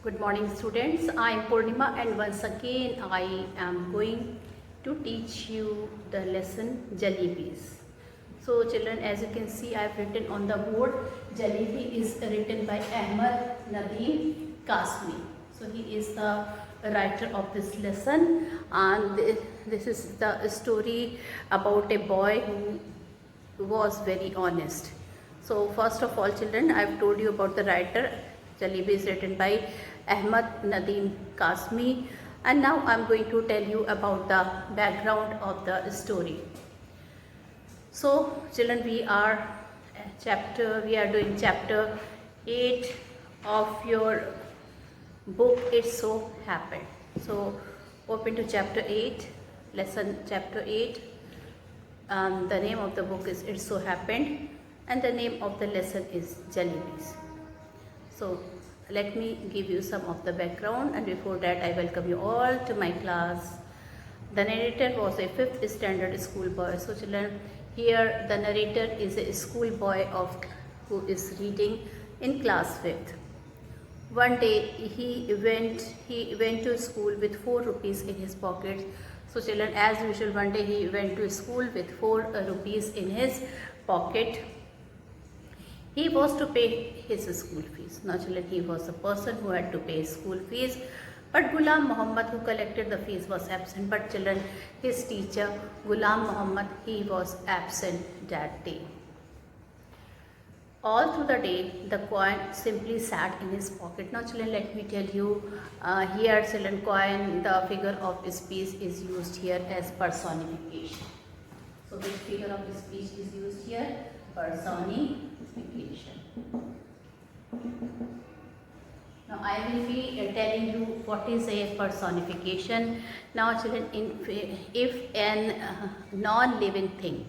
Good morning students, I am Purnima and once again I am going to teach you the lesson Jalebis. So children, as you can see, I have written on the board, Jalebi is written by Ahmad Nadeem Kasmi. So he is the writer of this lesson, and this is the story about a boy who was very honest. So first of all children, I have told you about the writer. Jalebi is written by Ahmad Nadeem Kasmi, and now I am going to tell you about the background of the story. So children, we are doing chapter 8 of your book It So Happened. So open to chapter 8, lesson chapter 8. The name of the book is It So Happened and the name of the lesson is Jalebis. So let me give you some of the background, and before that I welcome you all to my class. The narrator was a 5th standard school boy. So children, here the narrator is a school boy who is reading in class 5th. One day he went to school with 4 rupees in his pocket. So children, as usual, one day he went to school with 4 rupees in his pocket. He was to pay his school fees. Naturally, he was the person who had to pay school fees. But Ghulam Muhammad, who collected the fees, was absent. But children, his teacher, Ghulam Muhammad, he was absent that day. All through the day, the coin simply sat in his pocket. Now children, let me tell you, here children, coin, the figure of speech is used here as personification. So which figure of speech is used here? Personification. Now I will be telling you what is a personification. Now children, if an non-living thing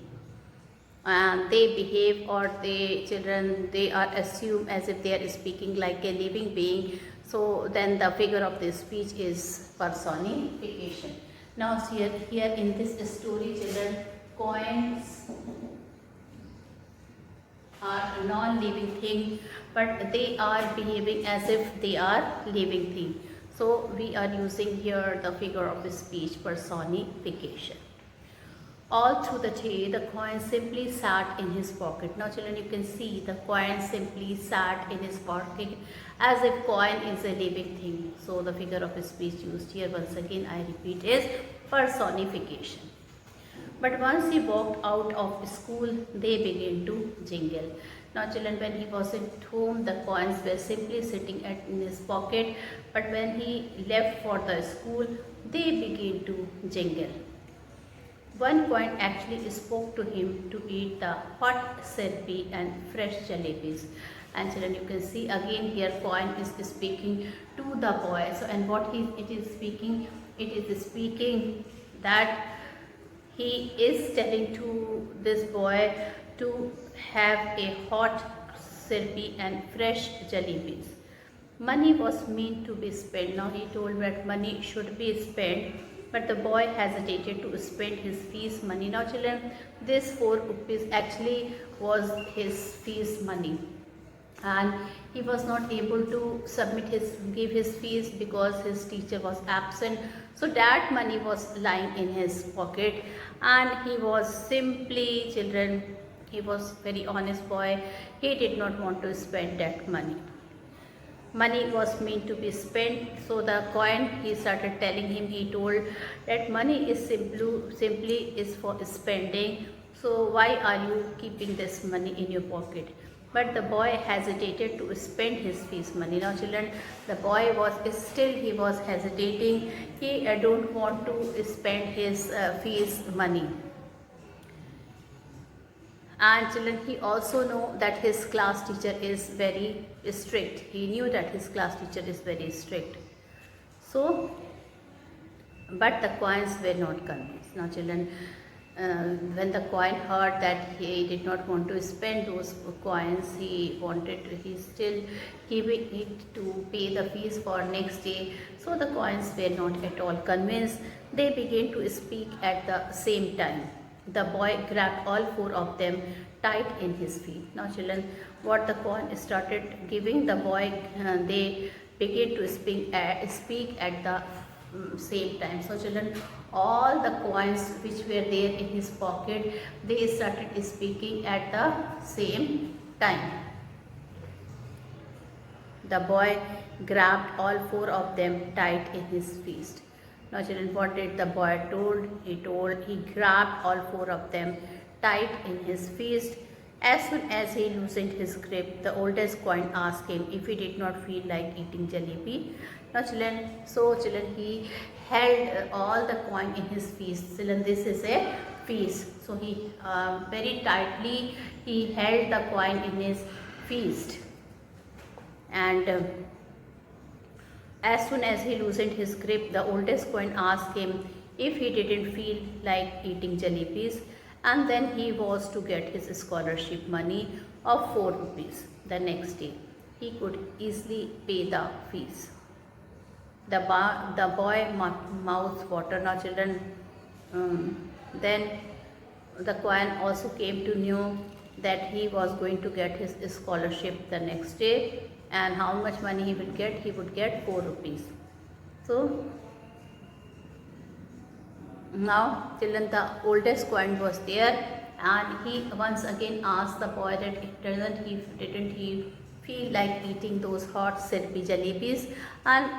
they behave, or they are assumed as if they are speaking like a living being, so then the figure of the speech is personification. Now here in this story children, coins are a non-living thing, but they are behaving as if they are living thing. So we are using here the figure of speech, personification. All through the day, the coin simply sat in his pocket. Now children, you can see the coin simply sat in his pocket as if coin is a living thing. So the figure of speech used here, once again I repeat, is personification. But once he walked out of school, they began to jingle. Now children, when he was at home, the coins were simply sitting in his pocket. But when he left for the school, they began to jingle. One coin actually spoke to him to eat the hot sirpi and fresh jalebis. And children, you can see again here coin is speaking to the boy. So and what it is speaking? It is speaking that he is telling to this boy to have a hot sirpi and fresh jalebis. Money was meant to be spent. Now he told that money should be spent, but the boy hesitated to spend his fees money. Now children, this 4 rupees actually was his fees money, and he was not able to give his fees because his teacher was absent. So that money was lying in his pocket, and he was simply, children, he was very honest boy. He did not want to spend that money. Money was meant to be spent. So the coin, he started telling him, he told that money is simply is for spending. So why are you keeping this money in your pocket? But the boy hesitated to spend his fees money. Now children, the boy was hesitating. He don't want to spend his fees money. And children, he also know that his class teacher is very strict. He knew that his class teacher is very strict. So, but the coins were not convinced. Now children, when the coin heard that he did not want to spend those coins, he still giving it to pay the fees for next day. So the coins were not at all convinced. They began to speak at the same time. The boy grabbed all 4 of them tight in his feet. Now children, what the coin started giving, the boy, they began to speak at the same time. So children, all the coins which were there in his pocket, they started speaking at the same time. The boy grabbed all four of them tight in his fist. Now children, what did the boy told? He grabbed all four of them tight in his fist. As soon as he loosened his grip, the oldest coin asked him if he did not feel like eating jalebi. Now children, he held all the coin in his fist. Children, this is a fist. So he very tightly he held the coin in his fist. And as soon as he loosened his grip, the oldest coin asked him if he didn't feel like eating jalebis, and then he was to get his scholarship money of 4 rupees the next day. He could easily pay the fees. The boy mouths water. Now children, then the coin also came to know that he was going to get his scholarship the next day, and how much money he would get? He would get 4 rupees. So now children, the oldest coin was there, and he once again asked the boy that didn't he feel like eating those hot syrupy jalebis. And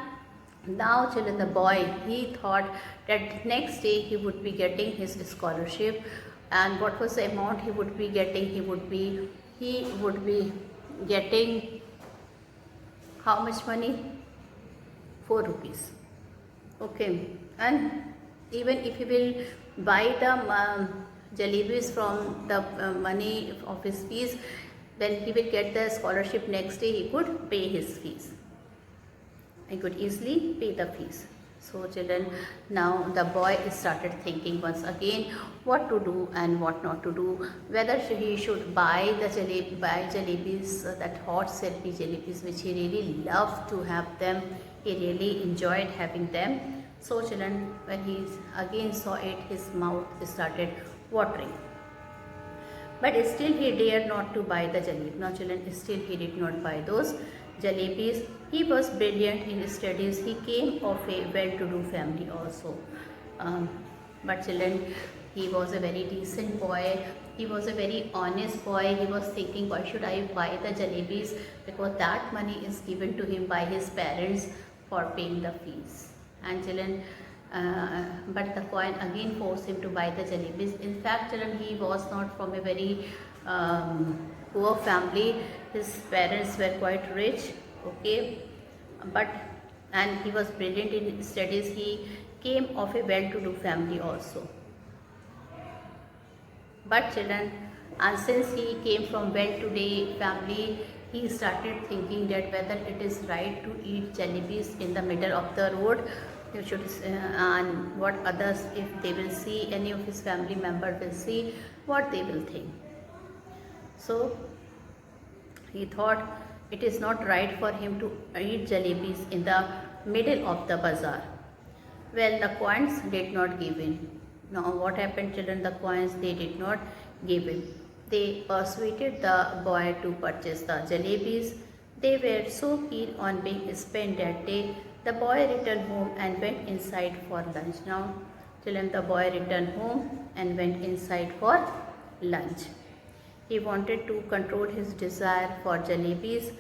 now children, the boy, he thought that next day he would be getting his scholarship. And what was the amount he would be getting? He would be getting how much money? 4 rupees. Okay. And even if he will buy the jalebis from the money of his fees, when he will get the scholarship next day, he could pay his fees. He could easily pay the fees. So children, now the boy started thinking once again what to do and what not to do, whether he should buy jalebis, that hot syrupy jalebis which he really loved to have them. He really enjoyed having them. So children, when he again saw it, his mouth started watering. But still he dared not to buy the jalebi. Now children, still he did not buy those jalebis. He was brilliant in his studies. He came of a well-to-do family also. But children, he was a very decent boy. He was a very honest boy. He was thinking, why should I buy the jalebis? Because that money is given to him by his parents for paying the fees. And children, but the coin again forced him to buy the jalebis. In fact, children, he was not from a very poor family. His parents were quite rich. Okay, and he was brilliant in studies. He came of a well-to-do family also. But children, and since he came from well-to-do family, he started thinking that whether it is right to eat jalebis in the middle of the road. You should, and what others, if they will see, any of his family member will see, what they will think. So he thought it is not right for him to eat jalebis in the middle of the bazaar. Well, the coins did not give in. Now what happened, children? The coins, they did not give in. They persuaded the boy to purchase the jalebis. They were so keen on being spent that day. The boy returned home and went inside for lunch. Now children, the boy returned home and went inside for lunch. He wanted to control his desire for jalebis,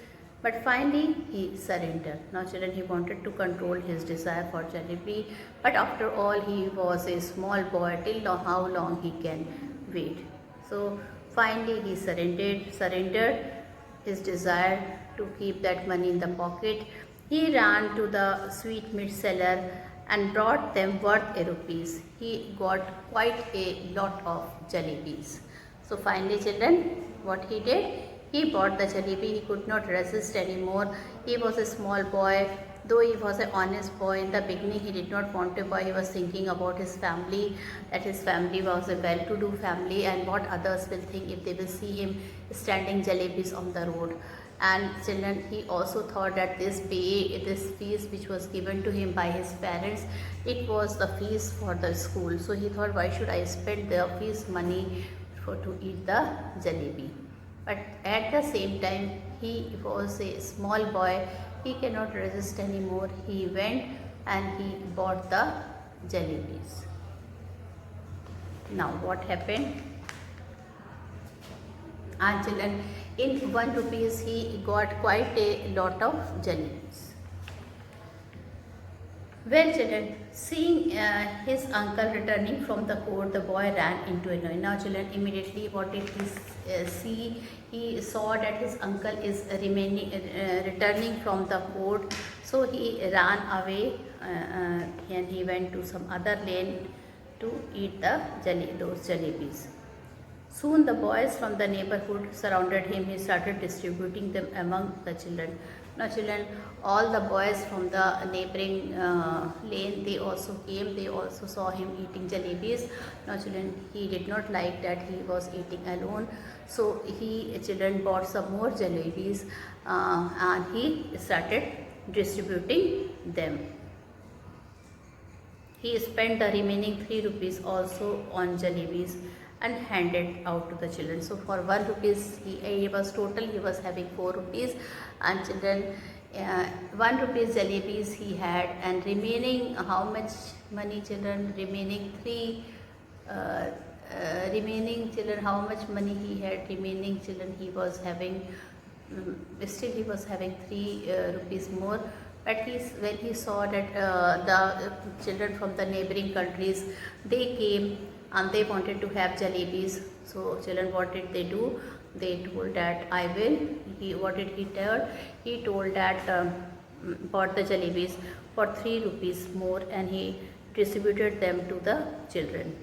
but finally he surrendered. Now children, he wanted to control his desire for jalebi, but after all, he was a small boy. Till how long he can wait? So finally he surrendered his desire to keep that money in the pocket. He ran to the sweetmeat seller and brought them worth a rupees. He got quite a lot of jalebis. So finally children, what he did? He bought the jalebi. He could not resist anymore. He was a small boy. Though he was an honest boy, in the beginning he did not want to buy. He was thinking about his family, that his family was a well-to-do family, and what others will think if they will see him standing jalebis on the road. And children, he also thought that this fees which was given to him by his parents, it was the fees for the school. So he thought, why should I spend the fees money to eat the jalebi? But at the same time, he was a small boy. He cannot resist anymore. He went and he bought the jalebis. Now what happened? And children, in 1 rupees he got quite a lot of jalebis. Well, children, seeing his uncle returning from the court, the boy ran into a noise. Now, children, immediately what did he see? He saw that his uncle is returning from the court. So he ran away and he went to some other lane to eat those jalebis. Soon the boys from the neighborhood surrounded him. He started distributing them among the children. Now children, all the boys from the neighboring lane, they also came. They also saw him eating jalebis. Now children, he did not like that he was eating alone. So children bought some more jalebis and he started distributing them. He spent the remaining 3 rupees also on jalebis and handed out to the children. So for 1 rupees he was having 4 rupees, and children 1 rupees jalebis he had, and remaining how much money children? Remaining children, how much money he had remaining children? He was having still he was having 3 rupees more. But when he saw that the children from the neighboring countries, they came and they wanted to have jalebis. So children, what did they do? They told that I will. What did he tell? He told that bought the jalebis for 3 rupees more, and he distributed them to the children.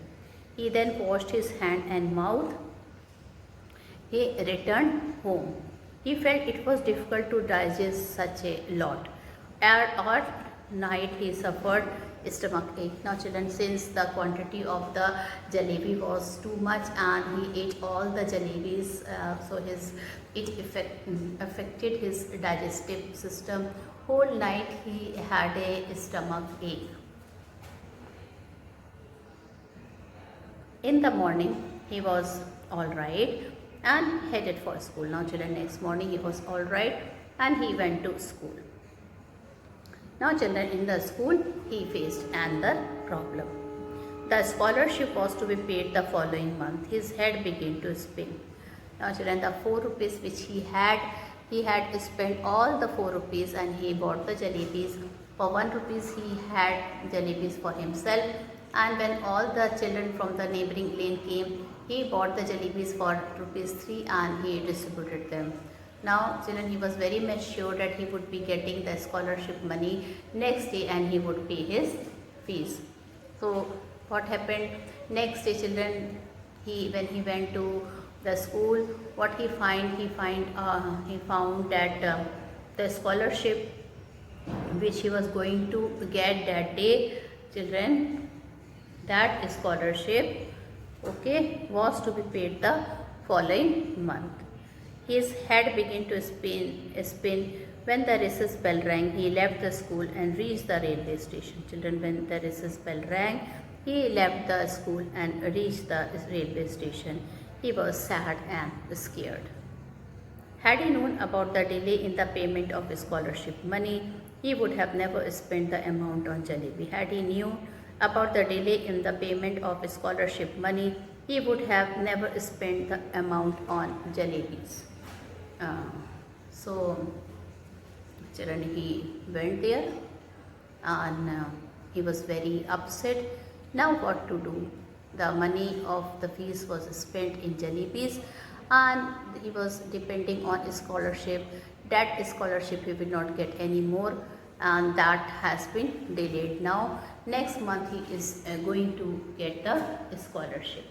He then washed his hand and mouth. He returned home. He felt it was difficult to digest such a lot. At night he suffered stomach ache. Now children, since the quantity of the jalebi was too much and he ate all the jalebis, so it affected his digestive system. Whole night he had a stomach ache. In the morning he was all right and headed for school. Now children, next morning he was all right and he went to school. Now children, in the school he faced another problem. The scholarship was to be paid the following month. His head began to spin. Now children, the 4 rupees which he had spent all the 4 rupees and he bought the jalebis. For 1 rupees he had jalebis for himself, and when all the children from the neighboring lane came, he bought the jalebis for rupees 3 and he distributed them. Now children, he was very much sure that he would be getting the scholarship money next day and he would pay his fees. So what happened next day children? When he went to the school, what he found that the scholarship which he was going to get that day, children, that scholarship was to be paid the following month. His head began to spin. When the recess bell rang, he left the school and reached the railway station. Children, when the recess bell rang, he left the school and reached the railway station. He was sad and scared. Had he known about the delay in the payment of scholarship money, he would have never spent the amount on jalebi. Had he knew about the delay in the payment of scholarship money, he would have never spent the amount on jalebis. So children, he went there and he was very upset. Now what to do? The money of the fees was spent in jalebis and he was depending on his scholarship. That scholarship he will not get any more, and that has been delayed. Now next month he is going to get the scholarship.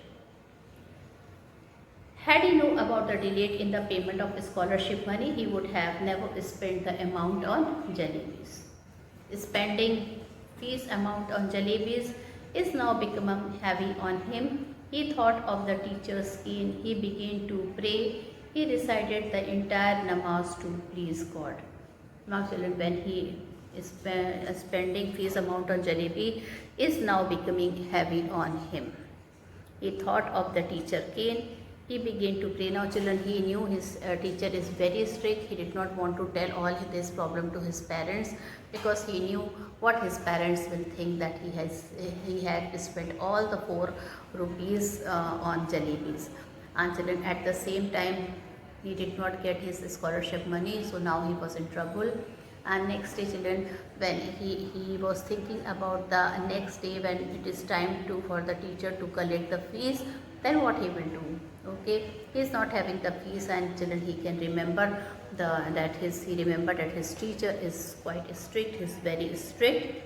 Had he known about the delay in the payment of scholarship money, he would have never spent the amount on jalebis. Spending fees amount on jalebis is now become heavy on him. He thought of the teacher's cane. He began to pray. He recited the entire namaz to please God. Now children, when he is spending fees amount on jalebi is now becoming heavy on him. He thought of the teacher cane. He began to pray. Now children, he knew his teacher is very strict. He did not want to tell all this problem to his parents, because he knew what his parents will think, that he had spent all the 4 rupees on jalebis. And children, at the same time, he did not get his scholarship money, so now he was in trouble. And next day children, when he was thinking about the next day, when it is time to for the teacher to collect the fees, then what he will do? Okay, he is not having the fees, and children, he can remember he remembered that his teacher is quite strict, he is very strict.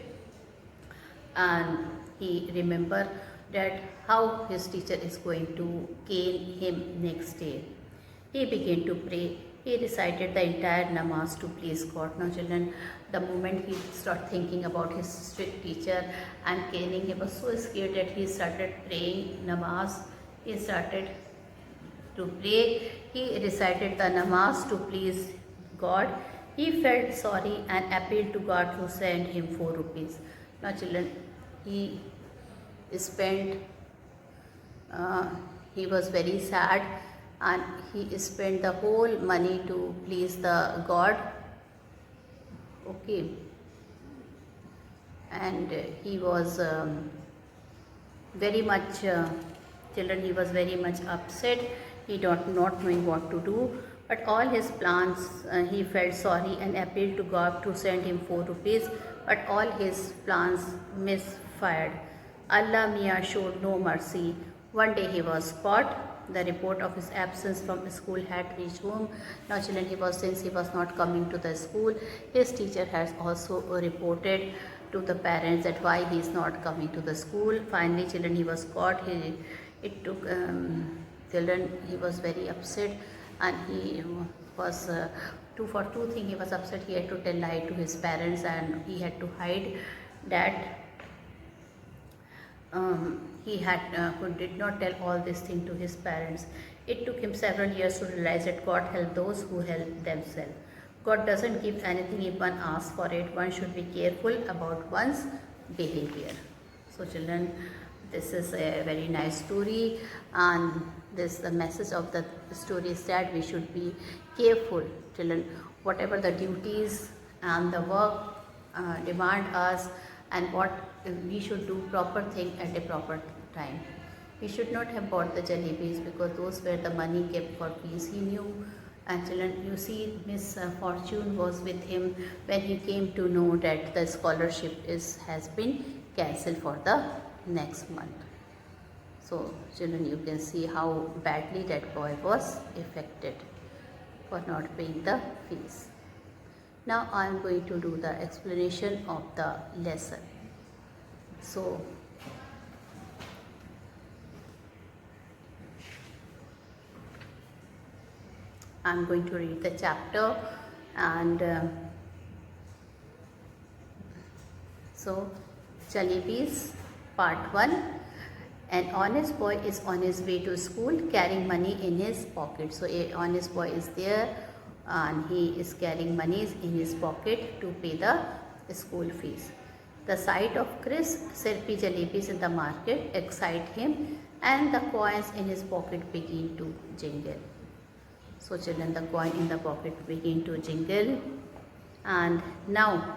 And he remember that how his teacher is going to cane him next day. He began to pray. He recited the entire namaz to please God. Now children, the moment he started thinking about his strict teacher and caning, he was so scared that he started praying namaz. He started to pray. He recited the namaz to please God. He felt sorry and appealed to God to send him 4 rupees. Now children, he spent, he was very sad, and he spent the whole money to please the God. Okay, and he was very much, children, he was very much upset. He not knowing what to do, but all his plans, he felt sorry and appealed to God to send him 4 rupees, but all his plans misfired. Allah Mia showed no mercy. One day he was caught. The report of his absence from school had reached home. Now children, since he was not coming to the school, his teacher has also reported to the parents that why he is not coming to the school. Finally children, he was caught. It took children, he was very upset, and he was for two things he was upset. He had to tell lie to his parents, and he had to hide that who did not tell all this thing to his parents. It took him several years to realize that God helps those who help themselves. God doesn't give anything if one asks for it. One should be careful about one's behavior. So children, this is a very nice story, and the message of the story is that we should be careful. Children, whatever the duties and the work demand us, and what we should do proper thing at a proper time. He should not have bought the jalebis, because those were the money kept for fees. He knew, and children, you see, Miss Fortune was with him when he came to know that the scholarship has been cancelled for the next month. So children, you can see how badly that boy was affected for not paying the fees. Now I am going to do the explanation of the lesson. So I am going to read the chapter, and so jalebis part 1. An honest boy is on his way to school carrying money in his pocket. So a honest boy is there, and he is carrying money in his pocket to pay the school fees. The sight of crisp, syrupy jalebis in the market excite him, and the coins in his pocket begin to jingle. So children, the coin in the pocket begin to jingle, and now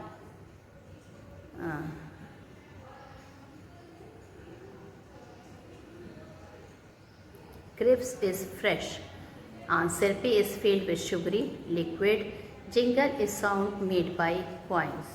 crisp is fresh, and syrupy is filled with sugary liquid. Jingle is sound made by coins.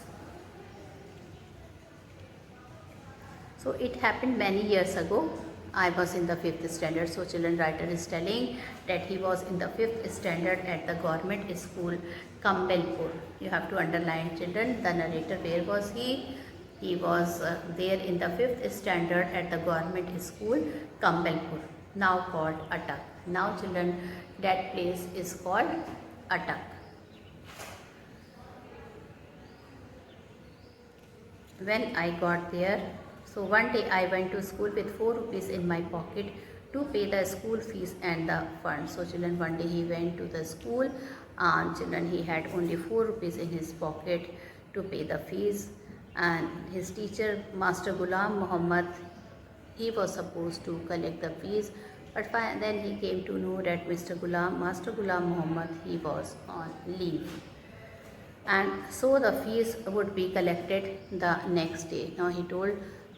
So it happened many years ago. I was in the 5th standard. So children, writer is telling that he was in the 5th standard at the government school Kambelpur. You have to underline, children, the narrator. Where was he? He was there in the 5th standard at the government school Kambelpur, now called Attak. Now children, that place is called Attak. When I got there, so one day I went to school with 4 rupees in my pocket to pay the school fees and the funds. So children, one day he went to the school, and children, he had only 4 rupees in his pocket to pay the fees, and his teacher, Master Ghulam Muhammad, he was supposed to collect the fees But then he came to know that Master Ghulam Muhammad, he was on leave. And so the fees would be collected the next day. Now he told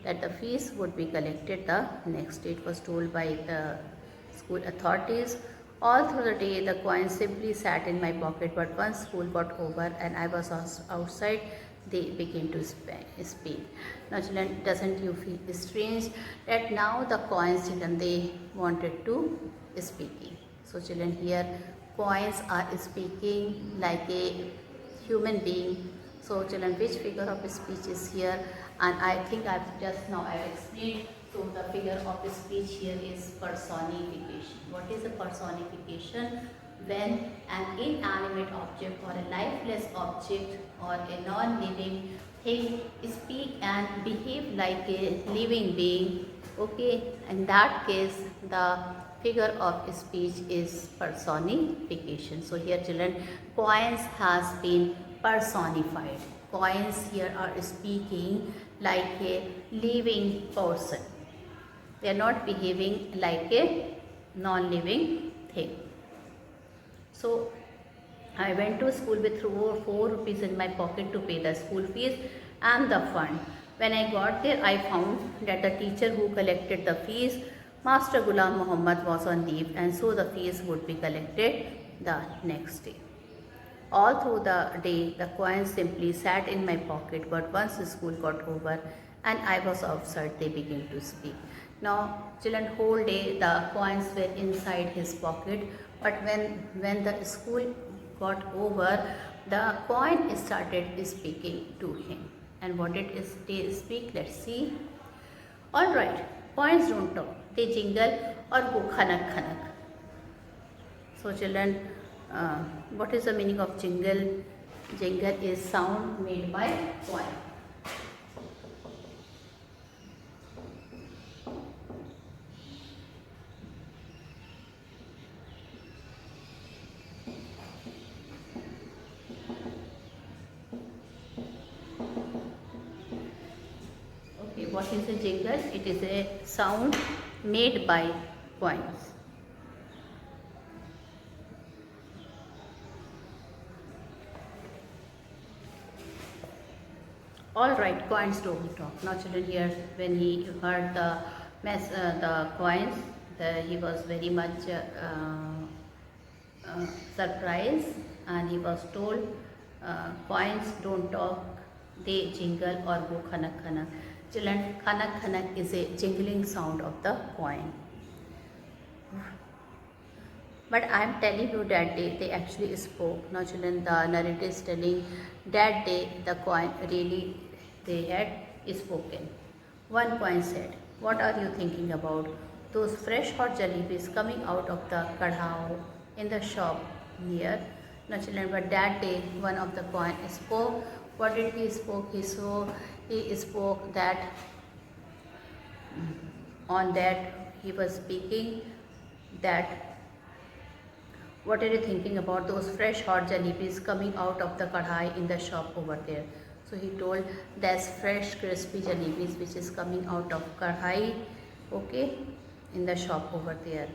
that the fees would be collected the next day. It was told by the school authorities. All through the day the coins simply sat in my pocket, but once school got over and I was outside, they began to speak. Now children, doesn't you feel strange that now the coins, children, they wanted to speaking. So children, here coins are speaking like a human being. So children, which figure of speech is here? And I think I've explained. So the figure of speech here is personification. What is a personification? When an inanimate object or a lifeless object or a non-living thing speak and behave like a living being. Okay, in that case the figure of speech is personification. So here children, coins has been personified. Coins here are speaking like a living person. They are not behaving like a non-living thing. So I went to school with 4 rupees in my pocket to pay the school fees and the fund. When I got there, I found that the teacher who collected the fees, Master Ghulam Muhammad, was on leave, and so the fees would be collected the next day. All through the day, the coins simply sat in my pocket, but once the school got over and I was outside, they began to speak. Now, children, whole day the coins were inside his pocket, but when the school got over, the coin started speaking to him. And what did they speak? Let's see. All right, coins don't talk. They jingle or go khanak khanak. So children, what is the meaning of jingle? Jingle is sound made by coin. Okay, what is a jingle? It is a sound made by coins. All right, coins don't talk. Now children, here when he heard the coins, he was very much surprised, and he was told, coins don't talk, they jingle or go khanak khanak. Children, khanak khanak is a jingling sound of the coin. But I am telling you that day they actually spoke. Now children, the narrator is telling that day the coin really, they had spoken. One coin said, "What are you thinking about? Those fresh hot jalebis coming out of the kadhao in the shop near." Now children, but that day one of the coin spoke. What did he spoke? He spoke that on that he was speaking that, "What are you thinking about those fresh hot jalebis coming out of the kadhai in the shop over there?" So he told, "There's fresh crispy jalebis which is coming out of kadhai, okay, in the shop over there.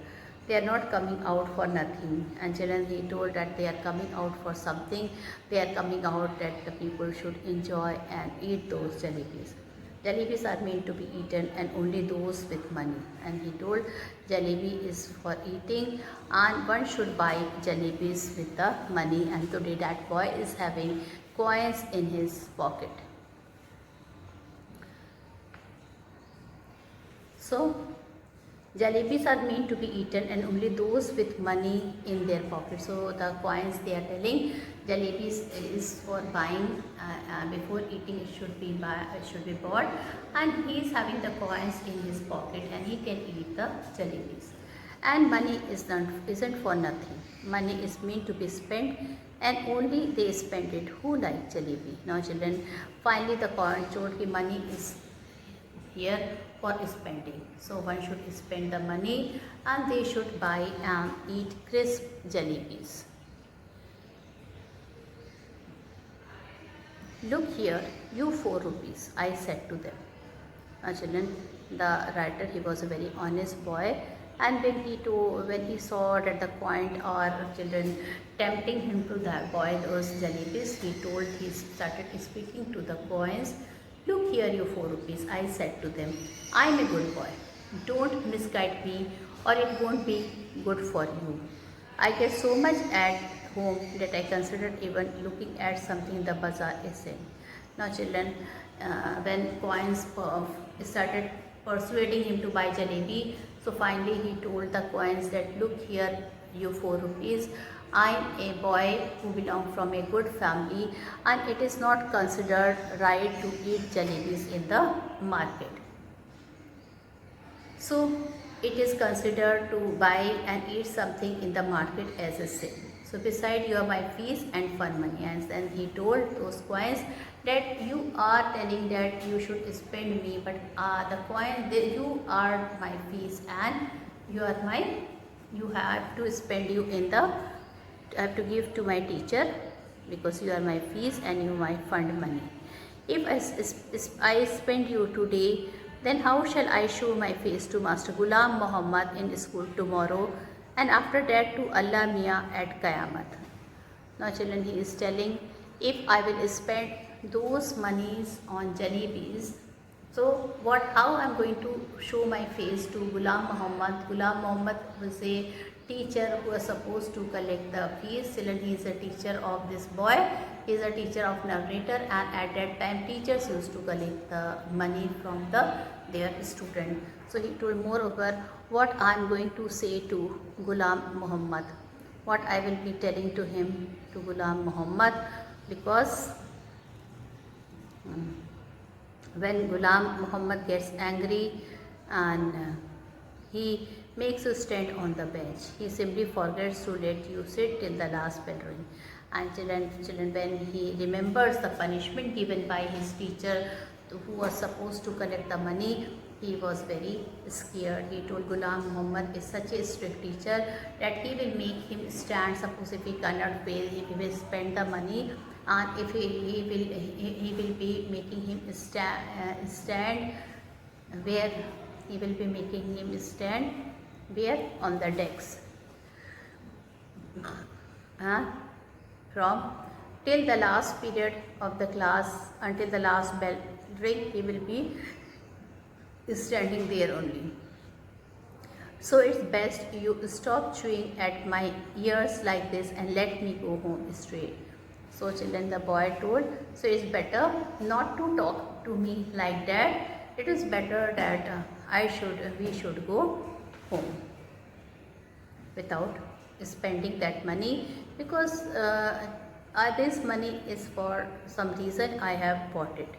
They are not coming out for nothing." And children, he told that they are coming out for something. They are coming out that the people should enjoy and eat those jalebis. Jalebis are meant to be eaten and only those with money. And he told jalebi is for eating and one should buy jalebis with the money. And today that boy is having coins in his pocket. So jalebis are meant to be eaten and only those with money in their pocket. So the coins, they are telling jalebis is for buying, before eating it should be bought, and he is having the coins in his pocket and he can eat the jalebis. And money isn't for nothing. Money is meant to be spent and only they spend it who like jalebi. Now children, finally the coin showed that money is here for spending. So one should spend the money and they should buy and eat crisp jalebis. "Look here, you 4 rupees, I said to them." Now children, the writer, he was a very honest boy, And when he saw that the coin or children tempting him to buy those jalebis, he started speaking to the coins. Look here, you 4 rupees. I said to them, I am a good boy. Don't misguide me, or it won't be good for you. I get so much at home that I considered even looking at something in the bazaar a sin. Now, children, when coins started persuading him to buy jalebi, so finally he told the coins that, look here, you 4 rupees. I am a boy who belongs from a good family, and it is not considered right to eat jalebis in the market. So it is considered to buy and eat something in the market as a sin. So beside you are my fees and fun money. And then he told those coins that you are telling that you should spend me, but the coin, you are my fees and you have to spend you in the, I have to give to my teacher because you are my fees and you my fund money. If I spend you today, then how shall I show my face to Master Ghulam Muhammad in school tomorrow, and after that to Allah Mia at Qayamat? Now children, he is telling, if I will spend those monies on jalebis, so how I am going to show my face to Ghulam Muhammad? Ghulam Muhammad was a teacher who was supposed to collect the fees. Children, he is a teacher of this boy. He is a teacher of narrator, and at that time teachers used to collect the money from their student. So he told, moreover, what I am going to say to Ghulam Muhammad, what I will be telling to him, to Ghulam Muhammad, because when Ghulam Muhammad gets angry and he makes you stand on the bench, he simply forgets to let you sit till the last bell ring. And children, when he remembers the punishment given by his teacher who was supposed to collect the money, he was very scared. He told Ghulam Muhammad is such a strict teacher that he will make him stand. Suppose if he cannot pay, he will spend the money, and if he will be making him stand where he will be making him stand where on the decks. From till the last period of the class, until the last bell ring, he will be standing there only. So it's best you stop chewing at my ears like this and let me go home straight. So children, the boy told, so it's better not to talk to me like that. It is better that we should go home without spending that money, because this money is for some reason I have bought it.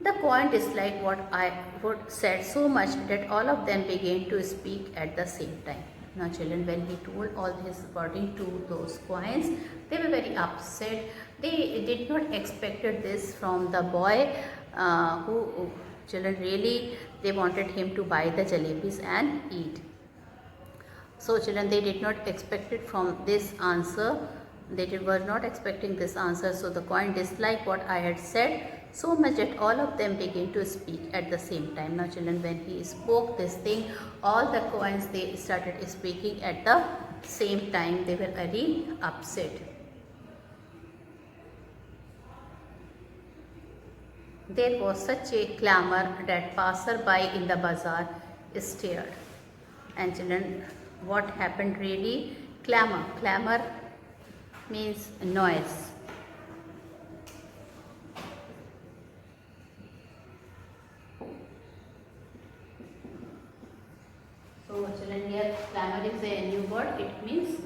The coin disliked what I would said so much that all of them began to speak at the same time. Now children, when he told all his wording to those coins, they were very upset. They did not expected this from the boy who children really they wanted him to buy the jalebis and eat. So children, they did not expect it from this answer. They were not expecting this answer. So the coin disliked what I had said so much that all of them began to speak at the same time. Now children, when he spoke this thing, all the coins, they started speaking at the same time. They were very upset. There was such a clamor that passer-by in the bazaar stared. And children, what happened really? Clamor. Clamor means noise. So children, here clamor is a new word. It means